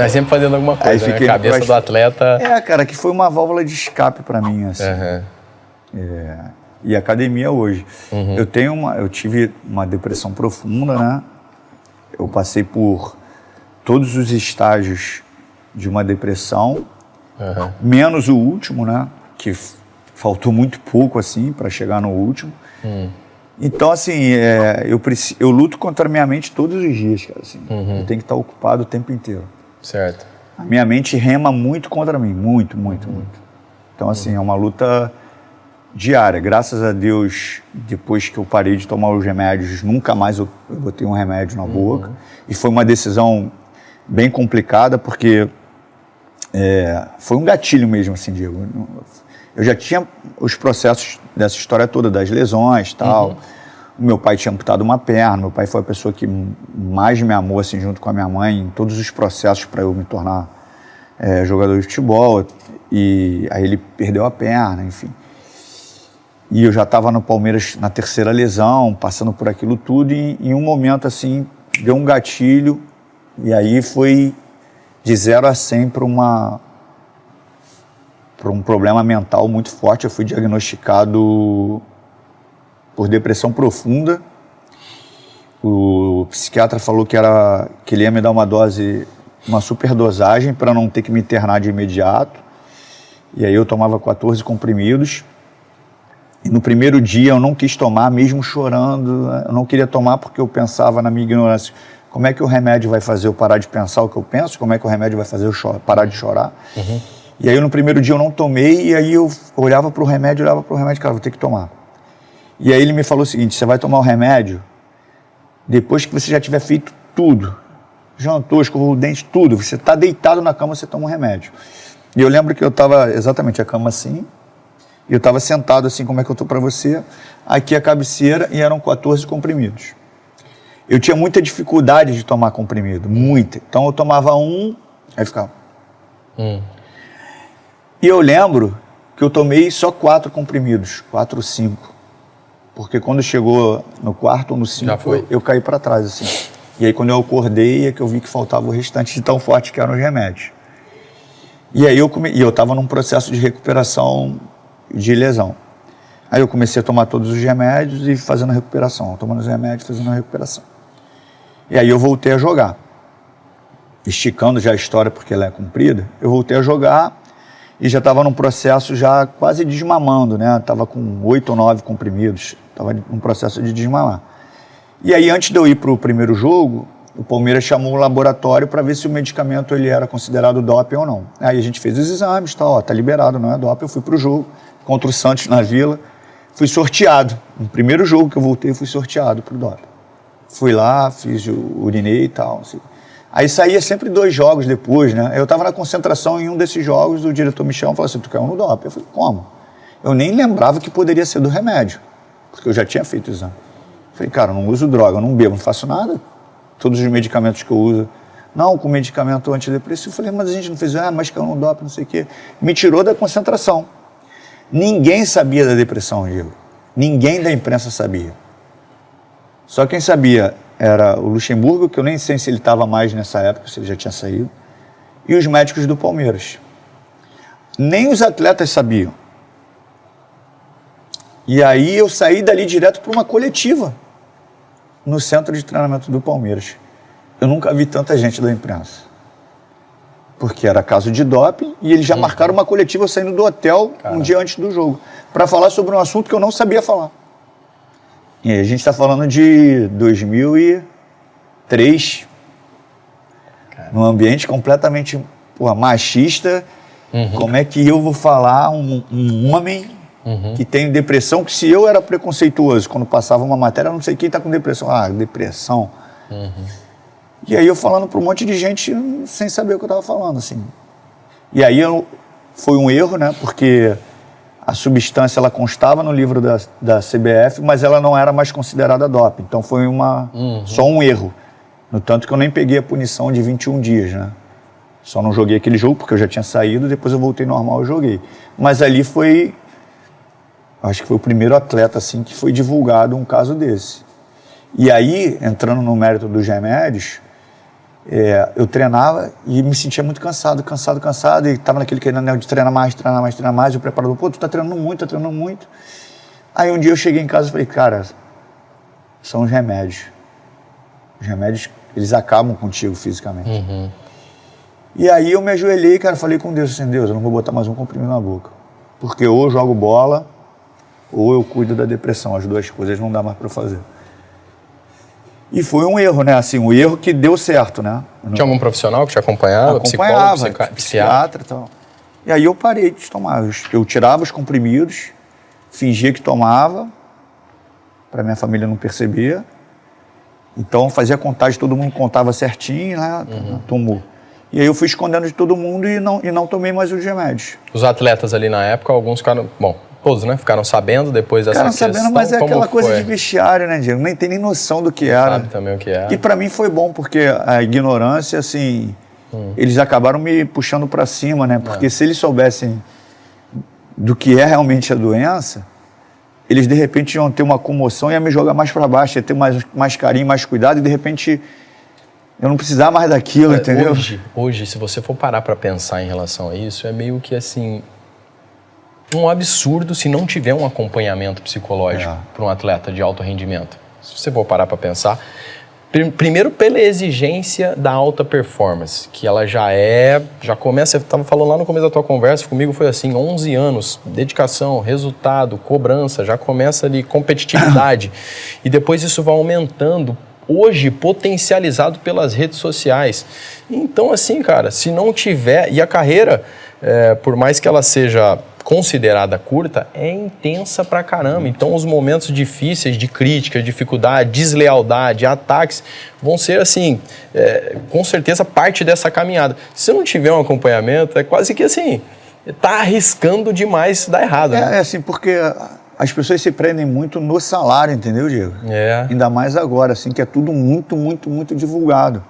Sempre fazendo alguma coisa, né? A cabeça do atleta... cara, que foi uma válvula de escape para mim, assim. E academia hoje. Eu tive uma depressão profunda, né? Eu passei por todos os estágios de uma depressão, menos o último, né? Que faltou muito pouco, assim, para chegar no último. Então, assim, eu luto contra a minha mente todos os dias, cara, assim. Eu tenho que estar ocupado o tempo inteiro. Certo. A minha mente rema muito contra mim, muito. Então, assim, é uma luta diária. Graças a Deus, depois que eu parei de tomar os remédios, nunca mais eu botei um remédio na boca. E foi uma decisão bem complicada, porque foi um gatilho mesmo, assim, Diego. Eu já tinha os processos dessa história toda, das lesões e tal. O meu pai tinha amputado uma perna, meu pai foi a pessoa que mais me amou, assim, junto com a minha mãe, em todos os processos para eu me tornar jogador de futebol. E aí ele perdeu a perna, enfim. E eu já estava no Palmeiras na terceira lesão, passando por aquilo tudo, e em um momento, assim, deu um gatilho, e aí foi de 0 a 100 para um problema mental muito forte. Eu fui diagnosticado por depressão profunda. O psiquiatra falou que ele ia me dar uma superdosagem para não ter que me internar de imediato. E aí eu tomava 14 comprimidos. E no primeiro dia eu não quis tomar, mesmo chorando. Eu não queria tomar porque eu pensava na minha ignorância. Como é que o remédio vai fazer eu parar de pensar o que eu penso? Como é que o remédio vai fazer eu parar de chorar? E aí no primeiro dia eu não tomei, e aí eu olhava para o remédio, cara, vou ter que tomar. E aí ele me falou o seguinte: você vai tomar o remédio depois que você já tiver feito tudo. Jantou, escovou o dente, tudo. Você está deitado na cama, você toma um remédio. E eu lembro que eu estava exatamente a cama assim, e eu estava sentado assim, como é que eu estou para você, aqui a cabeceira, e eram 14 comprimidos. Eu tinha muita dificuldade de tomar comprimido, muita. Então eu tomava um, aí ficava. E eu lembro que eu tomei só 4 comprimidos, 4 ou 5. Porque quando chegou no quarto ou no 5, eu caí para trás, assim. E aí quando eu acordei, é que eu vi que faltava o restante de tão forte que eram os remédios. E aí eu estava num processo de recuperação de lesão. Aí eu comecei a tomar todos os remédios e fazendo a recuperação, tomando os remédios, fazendo a recuperação. E aí eu voltei a jogar. Esticando já a história, porque ela é comprida, eu voltei a jogar e já estava num processo já quase desmamando, né? Estava com 8 ou 9 comprimidos, estava num processo de desmamar. E aí, antes de eu ir para o primeiro jogo, o Palmeiras chamou o laboratório para ver se o medicamento ele era considerado doping ou não. Aí a gente fez os exames, tá liberado, não é doping. Eu fui para o jogo contra o Santos na Vila, fui sorteado. No primeiro jogo que eu voltei, eu fui sorteado para o doping. Fui lá, urinei e tal, assim. Aí saía sempre 2 jogos depois, né? Eu estava na concentração em um desses jogos, o diretor me chamou e falou assim: tu caiu no doping. Eu falei: como? Eu nem lembrava que poderia ser do remédio, porque eu já tinha feito o exame. Eu falei: cara, eu não uso droga, eu não bebo, não faço nada. Todos os medicamentos que eu uso, não, com medicamento antidepressivo. Eu falei: mas a gente não fez, mas caiu no doping, não sei o quê. Me tirou da concentração. Ninguém sabia da depressão, Diego. Ninguém da imprensa sabia. Só quem sabia era o Luxemburgo, que eu nem sei se ele estava mais nessa época, se ele já tinha saído, e os médicos do Palmeiras. Nem os atletas sabiam. E aí eu saí dali direto para uma coletiva no centro de treinamento do Palmeiras. Eu nunca vi tanta gente da imprensa. Porque era caso de doping, e eles já marcaram uma coletiva saindo do hotel um dia antes do jogo, para falar sobre um assunto que eu não sabia falar. E a gente está falando de 2003, num ambiente completamente machista. Como é que eu vou falar um homem que tem depressão, que se eu era preconceituoso, quando passava uma matéria, eu não sei quem está com depressão. Depressão. E aí eu falando para um monte de gente sem saber o que eu estava falando, assim. E aí foi um erro, né, porque a substância ela constava no livro da CBF, mas ela não era mais considerada doping. Então foi só um erro. No tanto que eu nem peguei a punição de 21 dias, né? Só não joguei aquele jogo porque eu já tinha saído, depois eu voltei normal e joguei. Mas ali acho que foi o primeiro atleta assim que foi divulgado um caso desse. E aí, entrando no mérito dos remédios, eu treinava e me sentia muito cansado, e estava naquele querendo de treinar mais, e o preparador, pô, tu tá treinando muito. Aí um dia eu cheguei em casa e falei, cara, são os remédios. Os remédios, eles acabam contigo fisicamente. Uhum. E aí eu me ajoelhei, cara, falei com Deus assim, Deus, eu não vou botar mais um comprimido na boca. Porque ou eu jogo bola, ou eu cuido da depressão. As duas coisas não dá mais para fazer. E foi um erro, né? Assim, um erro que deu certo, né? Tinha algum profissional que te acompanhava? Acompanhava, psiquiatra e tal. E aí eu parei de tomar. Eu tirava os comprimidos, fingia que tomava, para minha família não perceber. Então fazia contagem, todo mundo contava certinho, né? Tomou. E aí eu fui escondendo de todo mundo e não tomei mais os remédios. Os atletas ali na época, alguns ficaram... Bom, todos, né? Ficaram sabendo depois dessa questão. Ficaram sabendo, mas é aquela coisa de vestiário, né, Diego? Nem tem nem noção do que era. Sabe também o que era. E pra mim foi bom, porque a ignorância, assim... Eles acabaram me puxando pra cima, né? Porque se eles soubessem do que é realmente a doença, eles de repente iam ter uma comoção e ia me jogar mais pra baixo, ia ter mais carinho, mais cuidado, e de repente... eu não precisava mais daquilo, entendeu? Hoje, se você for parar para pensar em relação a isso, é meio que assim, um absurdo se não tiver um acompanhamento psicológico para um atleta de alto rendimento. Se você for parar para pensar, primeiro pela exigência da alta performance, que ela já começa, eu estava falando lá no começo da tua conversa, comigo foi assim, 11 anos, dedicação, resultado, cobrança, já começa ali competitividade, e depois isso vai aumentando, hoje potencializado pelas redes sociais. Então, assim, cara, se não tiver... E a carreira, por mais que ela seja considerada curta, é intensa pra caramba. Então, os momentos difíceis de crítica, dificuldade, deslealdade, ataques, vão ser, assim, com certeza parte dessa caminhada. Se não tiver um acompanhamento, é quase que, assim, tá arriscando demais dar errado, né? É assim, porque... as pessoas se prendem muito no salário, entendeu, Diego? Ainda mais agora, assim, que é tudo muito, muito, muito divulgado.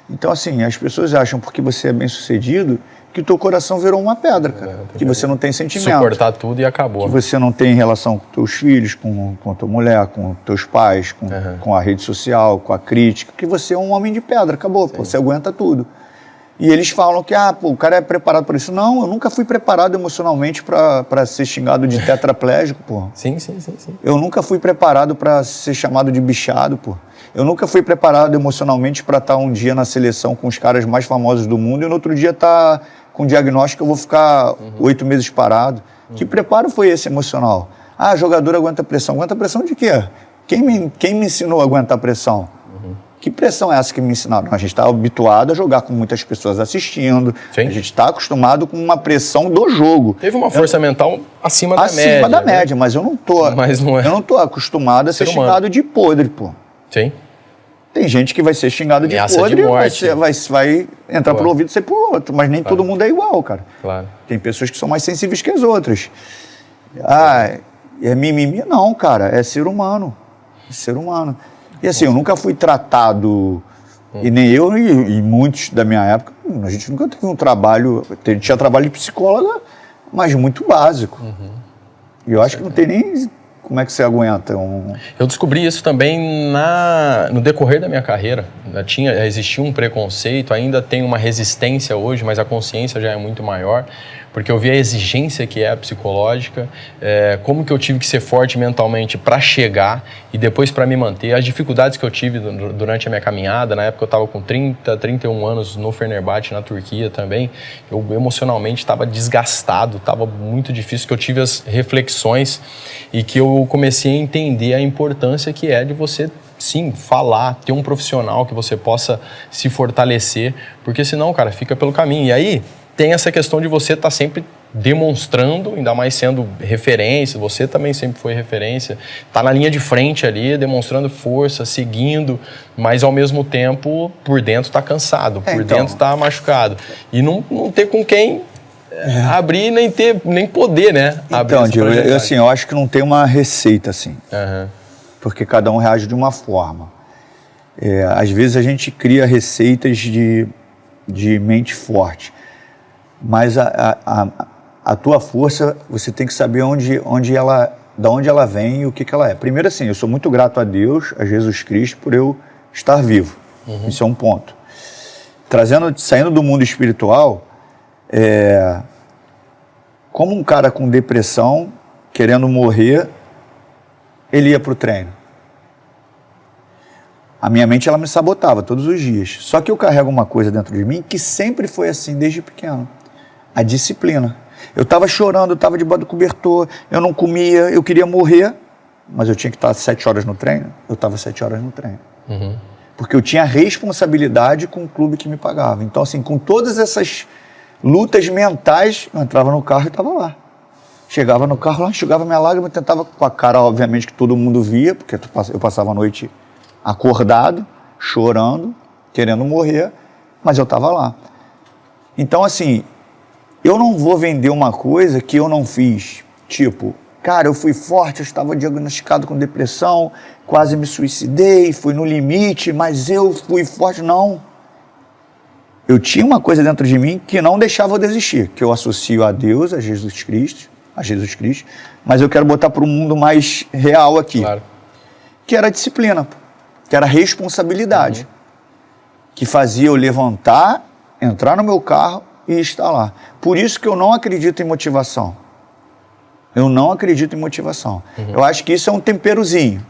Então, assim, as pessoas acham, porque você é bem-sucedido, que o teu coração virou uma pedra, cara. Que você não tem sentimento. Suportar tudo e acabou. Que você não tem relação com teus filhos, com a tua mulher, com teus pais, com a rede social, com a crítica. Que você é um homem de pedra, acabou, pô, você aguenta tudo. E eles falam que, o cara é preparado para isso. Não, eu nunca fui preparado emocionalmente para ser xingado de tetraplégico, pô. Sim. Eu nunca fui preparado para ser chamado de bichado, pô. Eu nunca fui preparado emocionalmente para estar um dia na seleção com os caras mais famosos do mundo e no outro dia estar com diagnóstico, eu vou ficar 8 meses parado. Que preparo foi esse emocional? Jogador aguenta pressão. Aguenta pressão de quê? Quem me ensinou a aguentar pressão? Que pressão é essa que me ensinaram? A gente está habituado a jogar com muitas pessoas assistindo. Sim. A gente está acostumado com uma pressão do jogo. Teve uma força mental acima da média. Acima da média, mas eu não tô. Eu não tô acostumado a ser xingado de podre, pô. Sim. Tem gente que vai ser xingado de podre e vai entrar pelo ouvido e ser pro outro. Mas nem todo mundo é igual, cara. Claro. Tem pessoas que são mais sensíveis que as outras. É mimimi? Não, cara. É ser humano. É ser humano. E assim, eu nunca fui tratado, e nem eu e muitos da minha época, a gente nunca teve um trabalho, tinha trabalho de psicóloga, mas muito básico. E eu acho que não tem nem como é que você aguenta. Eu descobri isso também no decorrer da minha carreira. Existia um preconceito, ainda tem uma resistência hoje, mas a consciência já é muito maior. Porque eu vi a exigência que é a psicológica, como que eu tive que ser forte mentalmente para chegar e depois para me manter, as dificuldades que eu tive durante a minha caminhada. Na época eu estava com 31 anos no Fenerbahçe, na Turquia também, eu emocionalmente estava desgastado, estava muito difícil, que eu tive as reflexões e que eu comecei a entender a importância que é de você, sim, falar, ter um profissional que você possa se fortalecer, porque senão, cara, fica pelo caminho. E aí tem essa questão de você estar sempre demonstrando, ainda mais sendo referência, você também sempre foi referência, tá na linha de frente ali, demonstrando força, seguindo, mas ao mesmo tempo, por dentro tá cansado, dentro tá machucado. E não ter com quem abrir, nem poder, né? Então, Diego, eu acho que não tem uma receita assim, porque cada um reage de uma forma. Às vezes a gente cria receitas de mente forte, mas a tua força, você tem que saber da onde ela vem e o que ela é. Primeiro, assim, eu sou muito grato a Deus, a Jesus Cristo, por eu estar vivo. Isso é um ponto. saindo do mundo espiritual, como um cara com depressão, querendo morrer, ele ia para o treino. A minha mente, ela me sabotava todos os dias. Só que eu carrego uma coisa dentro de mim que sempre foi assim desde pequeno. A disciplina. Eu estava chorando, eu estava debaixo do cobertor, eu não comia, eu queria morrer, mas eu tinha que estar 7 horas no treino. Eu estava 7 horas no treino. Uhum. Porque eu tinha responsabilidade com o clube que me pagava. Então, assim, com todas essas lutas mentais, eu entrava no carro e estava lá. Chegava no carro, lá, enxugava minha lágrima, tentava com a cara, obviamente, que todo mundo via, porque eu passava a noite acordado, chorando, querendo morrer, mas eu estava lá. Então, assim, eu não vou vender uma coisa que eu não fiz. Tipo, cara, eu fui forte, eu estava diagnosticado com depressão, quase me suicidei, fui no limite, mas eu fui forte. Não. Eu tinha uma coisa dentro de mim que não deixava eu desistir, que eu associo a Deus, a Jesus Cristo, mas eu quero botar para um mundo mais real aqui. Claro. Que era a disciplina, que era a responsabilidade, que fazia eu levantar, entrar no meu carro e estar lá. Por isso que eu não acredito em motivação. Eu não acredito em motivação. Eu acho que isso é um temperozinho.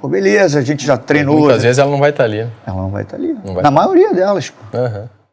Pô, beleza, a gente já treinou. Muitas vezes ela não vai estar ali. Ela não vai estar ali. Na maioria delas. Pô.